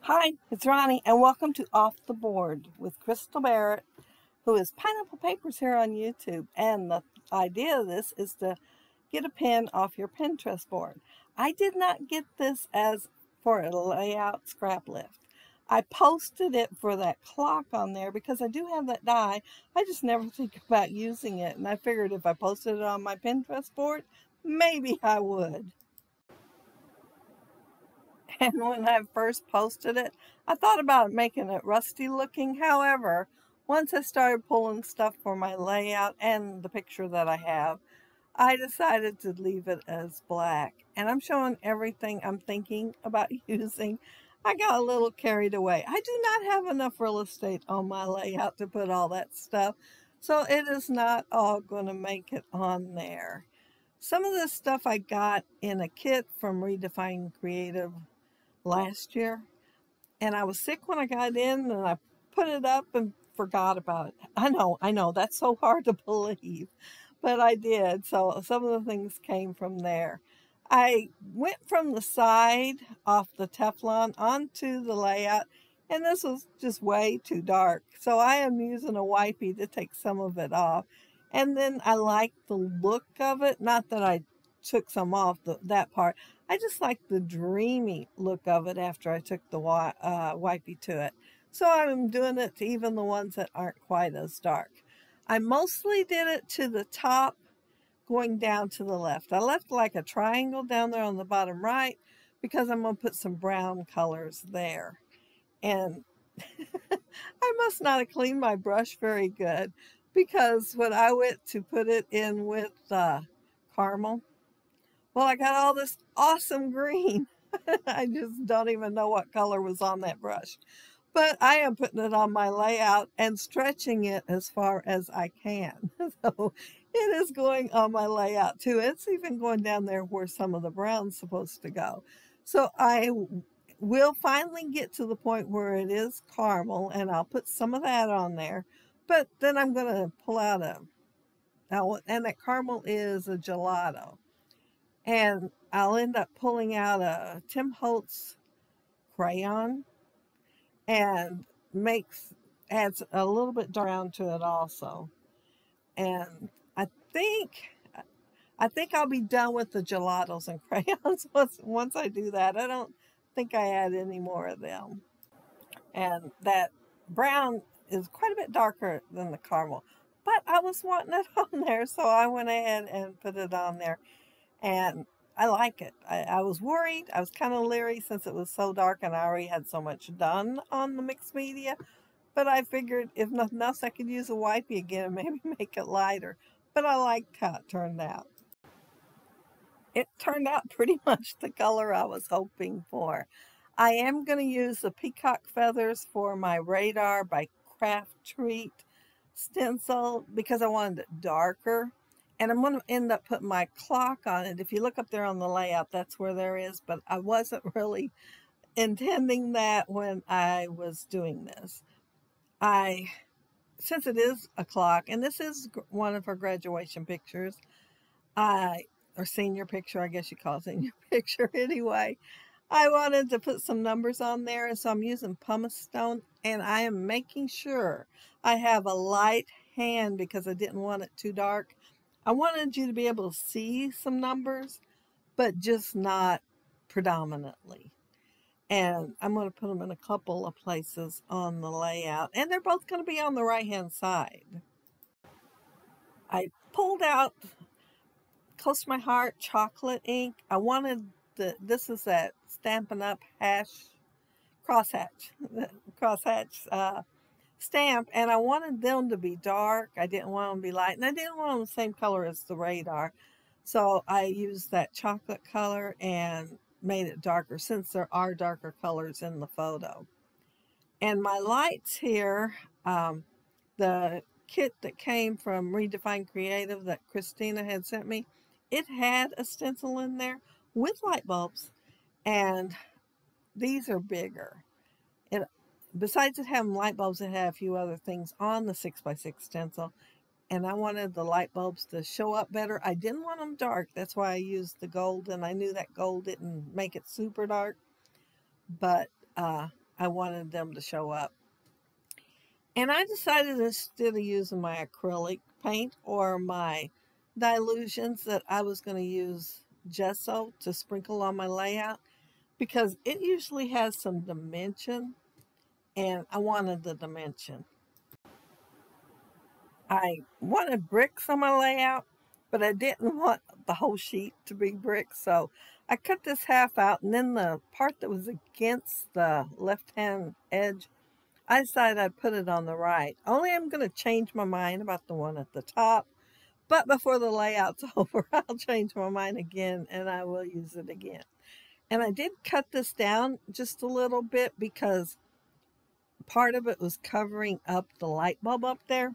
Hi, it's Ronnie, and welcome to Off the Board with Crystal Barrett, who is Pineapple Papers here on YouTube. And the idea of this is to get a pin off your Pinterest board. I did not get this as for a layout scrap lift. I posted it for that clock on there because I do have that die. I just never think about using it, and I figured if I posted it on my Pinterest board, maybe I would. And when I first posted it, I thought about making it rusty looking. However, once I started pulling stuff for my layout and the picture that I have, I decided to leave it as black. And I'm showing everything I'm thinking about using. I got a little carried away. I do not have enough real estate on my layout to put all that stuff. So it is not all going to make it on there. Some of this stuff I got in a kit from Redefine Creative last year, and I was sick when I got in, and I put it up and forgot about it. I know, that's so hard to believe, but I did. So some of the things came from there. I went from the side off the Teflon onto the layout, and this was just way too dark. So I am using a wipey to take some of it off. And then I like the look of it. Not that I took some off, that part. I just like the dreamy look of it after I took the wipey to it. So I'm doing it to even the ones that aren't quite as dark. I mostly did it to the top, going down to the left. I left like a triangle down there on the bottom right because I'm going to put some brown colors there. And I must not have cleaned my brush very good, because when I went to put it in with caramel, well, I got all this awesome green. I just don't even know what color was on that brush. But I am putting it on my layout and stretching it as far as I can. So it is going on my layout too. It's even going down there where some of the brown's supposed to go. So I will finally get to the point where it is caramel, and I'll put some of that on there. But then I'm going to pull out and that caramel is a gelato. And I'll end up pulling out a Tim Holtz crayon, and adds a little bit dark brown to it also. And I think I'll be done with the gelatos and crayons once I do that. I don't think I add any more of them. And that brown is quite a bit darker than the caramel, but I was wanting it on there, so I went ahead and put it on there. And I like it. I was worried. I was kind of leery since it was so dark and I already had so much done on the mixed media. But I figured if nothing else, I could use a wipey again and maybe make it lighter. But I liked how it turned out. It turned out pretty much the color I was hoping for. I am going to use the peacock feathers for my radar by Craft Treat stencil because I wanted it darker. And I'm going to end up putting my clock on it. If you look up there on the layout, that's where there is. But I wasn't really intending that when I was doing this. Since it is a clock, and this is one of her graduation pictures, or senior picture, I guess you call it senior picture anyway. I wanted to put some numbers on there, and so I'm using pumice stone, and I am making sure I have a light hand because I didn't want it too dark. I wanted you to be able to see some numbers, but just not predominantly. And I'm going to put them in a couple of places on the layout, and they're both going to be on the right-hand side. I pulled out close to my heart chocolate ink. I wanted this is that Stampin' Up! Crosshatch stamp, and I wanted them to be dark. I didn't want them to be light, and I didn't want them the same color as the radar. So I used that chocolate color and made it darker, since there are darker colors in the photo. And my lights here, the kit that came from Redefine Creative that Christina had sent me, it had a stencil in there with light bulbs, and these are bigger. Besides it having light bulbs, it had a few other things on the 6x6 stencil, and I wanted the light bulbs to show up better. I didn't want them dark. That's why I used the gold, and I knew that gold didn't make it super dark. But I wanted them to show up. And I decided instead of using my acrylic paint or my dilutions that I was going to use gesso to sprinkle on my layout because it usually has some dimension and I wanted the dimension. I wanted bricks on my layout, but I didn't want the whole sheet to be bricks, so I cut this half out, and then the part that was against the left-hand edge, I decided I'd put it on the right. Only I'm going to change my mind about the one at the top, but before the layout's over, I'll change my mind again, and I will use it again. And I did cut this down just a little bit because part of it was covering up the light bulb up there.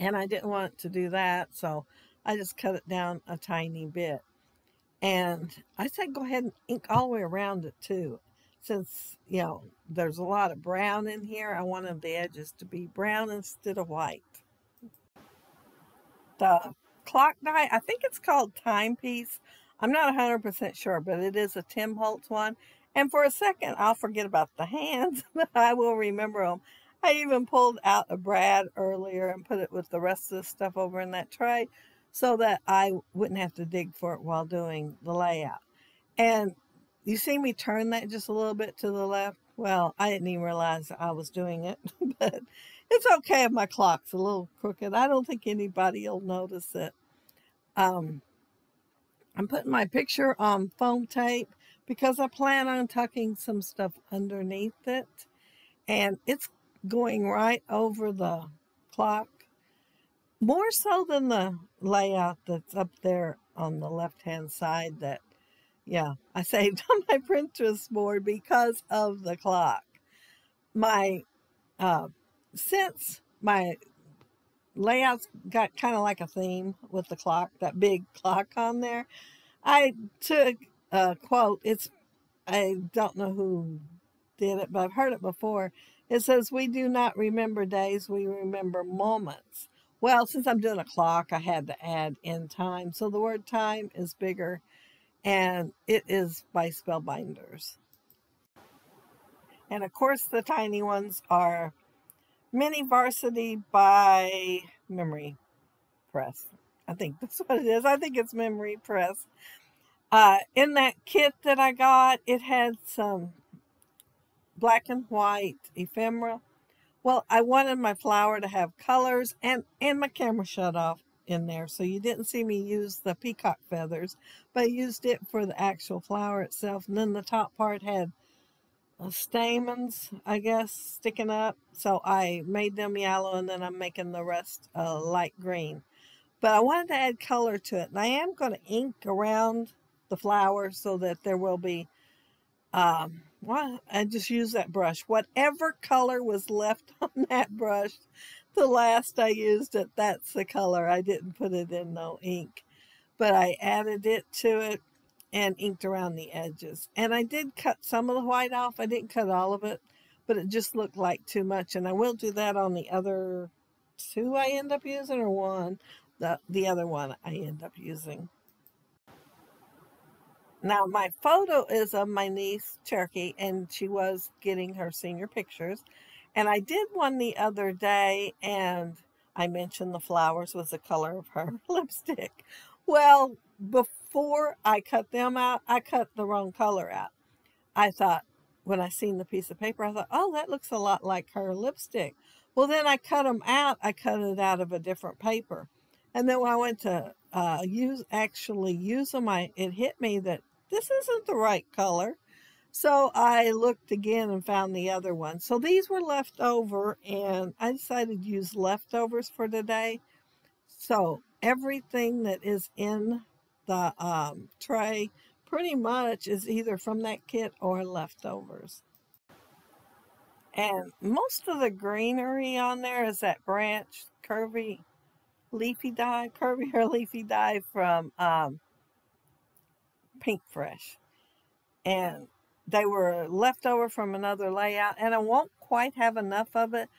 And I didn't want to do that, so I just cut it down a tiny bit. And I said go ahead and ink all the way around it too. Since, you know, there's a lot of brown in here, I wanted the edges to be brown instead of white. The clock die, I think it's called Timepiece. I'm not 100% sure, but it is a Tim Holtz one. And for a second, I'll forget about the hands, but I will remember them. I even pulled out a brad earlier and put it with the rest of the stuff over in that tray so that I wouldn't have to dig for it while doing the layout. And you see me turn that just a little bit to the left? Well, I didn't even realize I was doing it, but it's okay if my clock's a little crooked. I don't think anybody will notice it. I'm putting my picture on foam tape because I plan on tucking some stuff underneath it. And it's going right over the clock, more so than the layout that's up there on the left-hand side that, yeah, I saved on my Pinterest board because of the clock. Since my layouts got kind of like a theme with the clock, that big clock on there, I took a quote. I don't know who did it, but I've heard it before. It says, "We do not remember days, we remember moments." Well, since I'm doing a clock, I had to add in time. So the word time is bigger, and it is by Spellbinders. And of course, the tiny ones are Mini Varsity by Memory Press. I think that's what it is. I think it's Memory Press. In that kit that I got, it had some black and white ephemera. Well, I wanted my flower to have colors and my camera shut off in there. So you didn't see me use the peacock feathers, but I used it for the actual flower itself. And then the top part had stamens, I guess, sticking up. So I made them yellow and then I'm making the rest light green. But I wanted to add color to it. And I am going to ink around the flower so that there will be well, I just used that brush. Whatever color was left on that brush, the last I used it, that's the color. I didn't put it in no ink. But I added it to it and inked around the edges. And I did cut some of the white off. I didn't cut all of it, but it just looked like too much. And I will do that on the other two I end up using, or one. The other one I end up using. Now, my photo is of my niece, Cherokee, and she was getting her senior pictures. And I did one the other day, and I mentioned the flowers was the color of her lipstick. Well, before I cut them out, I cut the wrong color out. I thought, when I seen the piece of paper, I thought, oh, that looks a lot like her lipstick. Well, then I cut them out. I cut it out of a different paper. And then when I went to actually use them, it hit me that this isn't the right color. So I looked again and found the other one. So these were left over, and I decided to use leftovers for today. So everything that is in the tray pretty much is either from that kit or leftovers. And most of the greenery on there is that branch curvy or leafy dye from Pink Fresh. And they were left over from another layout, and I won't quite have enough of it.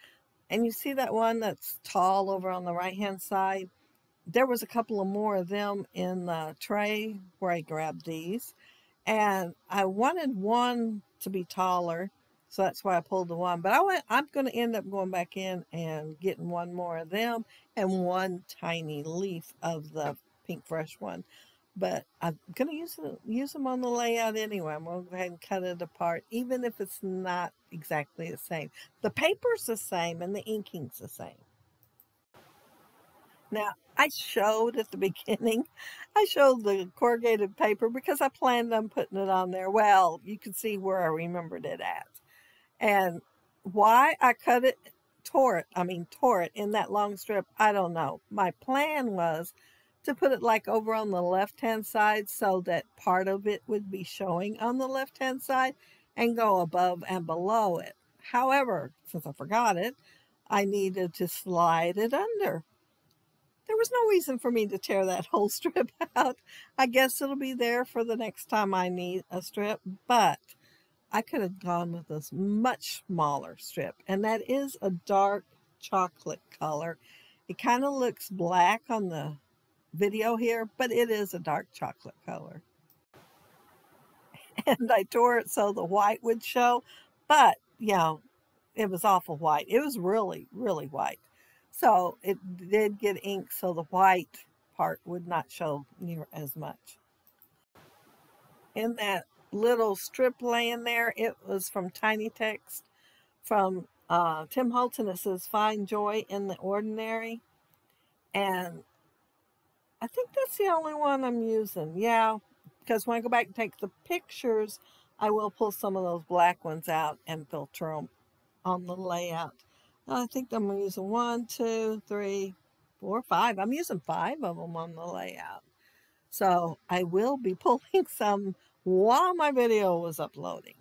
And you see that one that's tall over on the right hand side? There was a couple of more of them in the tray where I grabbed these, and I wanted one to be taller, So that's why I pulled the one. But I'm going to end up going back in and getting one more of them and one tiny leaf of the pink fresh one. But I'm going to use them on the layout anyway. I'm going to go ahead and cut it apart, even if it's not exactly the same. The paper's the same and the inking's the same. Now, I showed at the beginning, I showed the corrugated paper because I planned on putting it on there. Well, you can see where I remembered it at. And why I tore it in that long strip, I don't know. My plan was to put it like over on the left-hand side so that part of it would be showing on the left-hand side and go above and below it. However, since I forgot it, I needed to slide it under. There was no reason for me to tear that whole strip out. I guess it'll be there for the next time I need a strip, but I could have gone with this much smaller strip, and that is a dark chocolate color. It kind of looks black on the video here, but it is a dark chocolate color. And I tore it so the white would show, but it was awful white. It was really, really white. So it did get ink, so the white part would not show near as much. In that little strip laying there, it was from Tiny Text from Tim Holtz, and it says Find Joy in the Ordinary. And I think that's the only one I'm using. Yeah, because when I go back and take the pictures, I will pull some of those black ones out and filter them on the layout. I think I'm using 1, 2, 3, 4, 5. I'm using 5 of them on the layout. So I will be pulling some while my video was uploading.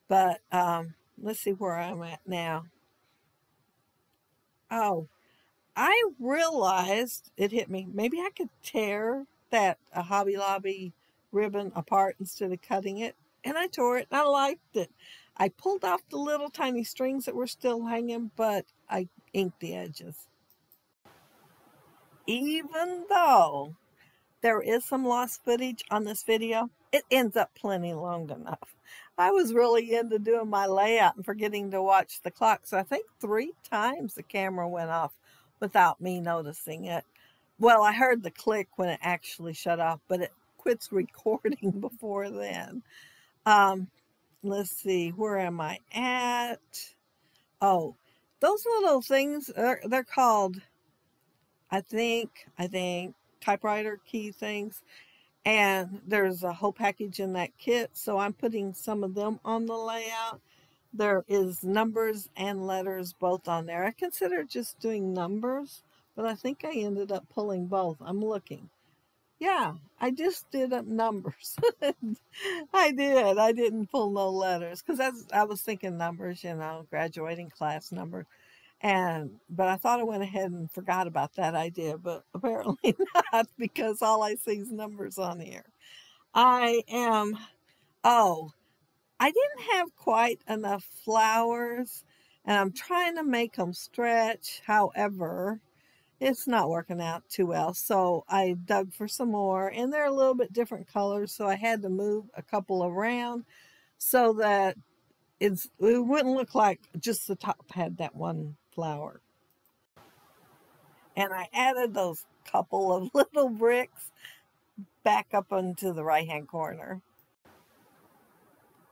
But let's see where I'm at now. Oh, I realized it hit me. Maybe I could tear that Hobby Lobby ribbon apart instead of cutting it. And I tore it and I liked it. I pulled off the little tiny strings that were still hanging, but I inked the edges. Even though there is some lost footage on this video, it ends up plenty long enough. I was really into doing my layout and forgetting to watch the clock, so I think 3 times the camera went off without me noticing it. Well, I heard the click when it actually shut off, but it quits recording before then. Let's see, where am I at? Oh, those little things, they're called, I think, typewriter key things. And there's a whole package in that kit, so I'm putting some of them on the layout. There is numbers and letters both on there. I considered just doing numbers, but I think I ended up pulling both. I'm looking. Yeah, I just did up numbers. I did. I didn't pull no letters because I was thinking numbers, graduating class number. But I thought I went ahead and forgot about that idea, but apparently not, because all I see is numbers on here. I didn't have quite enough flowers, and I'm trying to make them stretch. However, it's not working out too well, so I dug for some more, and they're a little bit different colors, so I had to move a couple around so that it wouldn't look like just the top had that one flower. And I added those couple of little bricks back up into the right-hand corner.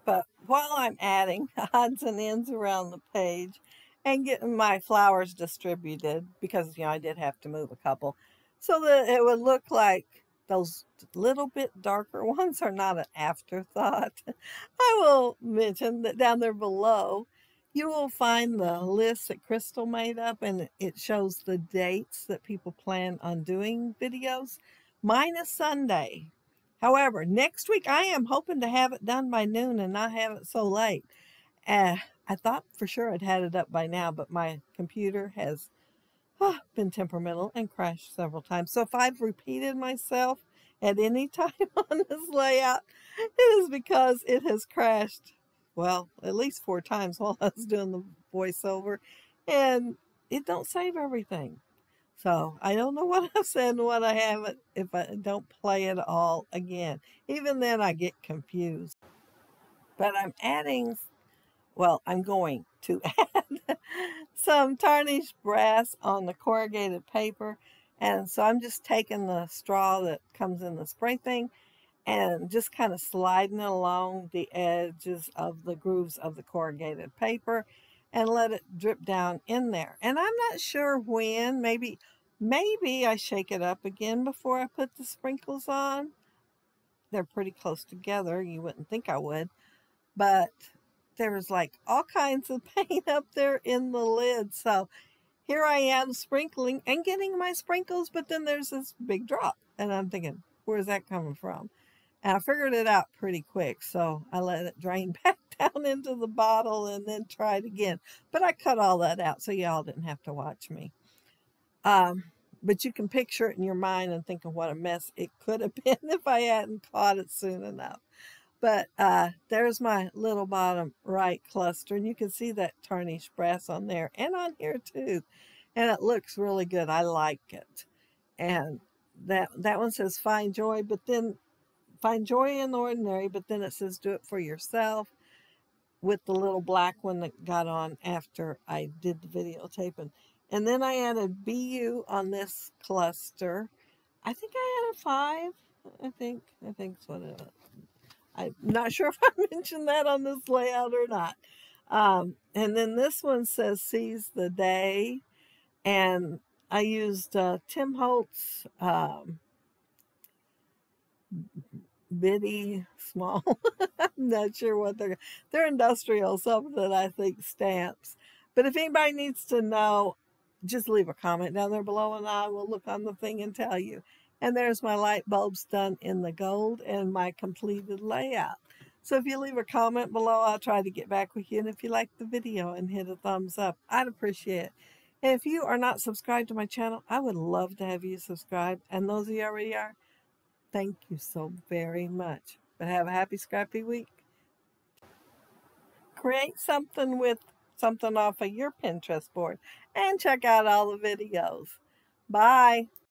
But while I'm adding odds and ends around the page and getting my flowers distributed, because, I did have to move a couple, so that it would look like those little bit darker ones are not an afterthought. I will mention that down there below, you will find the list that Crystal made up, and it shows the dates that people plan on doing videos. Mine is Sunday. However, next week I am hoping to have it done by noon and not have it so late. I thought for sure I'd had it up by now, but my computer has been temperamental and crashed several times. So if I've repeated myself at any time on this layout, it is because it has crashed, well, at least 4 times while I was doing the voiceover, and it don't save everything. So I don't know what I've said and what I haven't if I don't play it all again. Even then I get confused. But I'm adding well, I'm going to add some tarnished brass on the corrugated paper. And so I'm just taking the straw that comes in the spray thing and just kind of sliding it along the edges of the grooves of the corrugated paper and let it drip down in there. And I'm not sure when, maybe I shake it up again before I put the sprinkles on. They're pretty close together. You wouldn't think I would, but there was like all kinds of paint up there in the lid. So here I am sprinkling and getting my sprinkles, but then there's this big drop. And I'm thinking, where's that coming from? And I figured it out pretty quick. So I let it drain back down into the bottle and then tried again. But I cut all that out so y'all didn't have to watch me. But you can picture it in your mind and think of what a mess it could have been if I hadn't caught it soon enough. But there's my little bottom right cluster, and you can see that tarnished brass on there and on here too. And it looks really good. I like it. And that one says find joy, but then find joy in the ordinary, but then it says do it for yourself with the little black one that got on after I did the videotaping. And then I added BU on this cluster. I think I added 5. I think that's what it is. I'm not sure if I mentioned that on this layout or not. And then this one says seize the day. And I used Tim Holtz bitty small. I'm not sure what they're industrial, something I think stamps. But if anybody needs to know, just leave a comment down there below and I will look on the thing and tell you. And there's my light bulbs done in the gold and my completed layout. So if you leave a comment below, I'll try to get back with you. And if you like the video and hit a thumbs up, I'd appreciate it. And if you are not subscribed to my channel, I would love to have you subscribe. And those of you already are, thank you so very much. But have a happy scrappy week. Create something with something off of your Pinterest board and check out all the videos. Bye.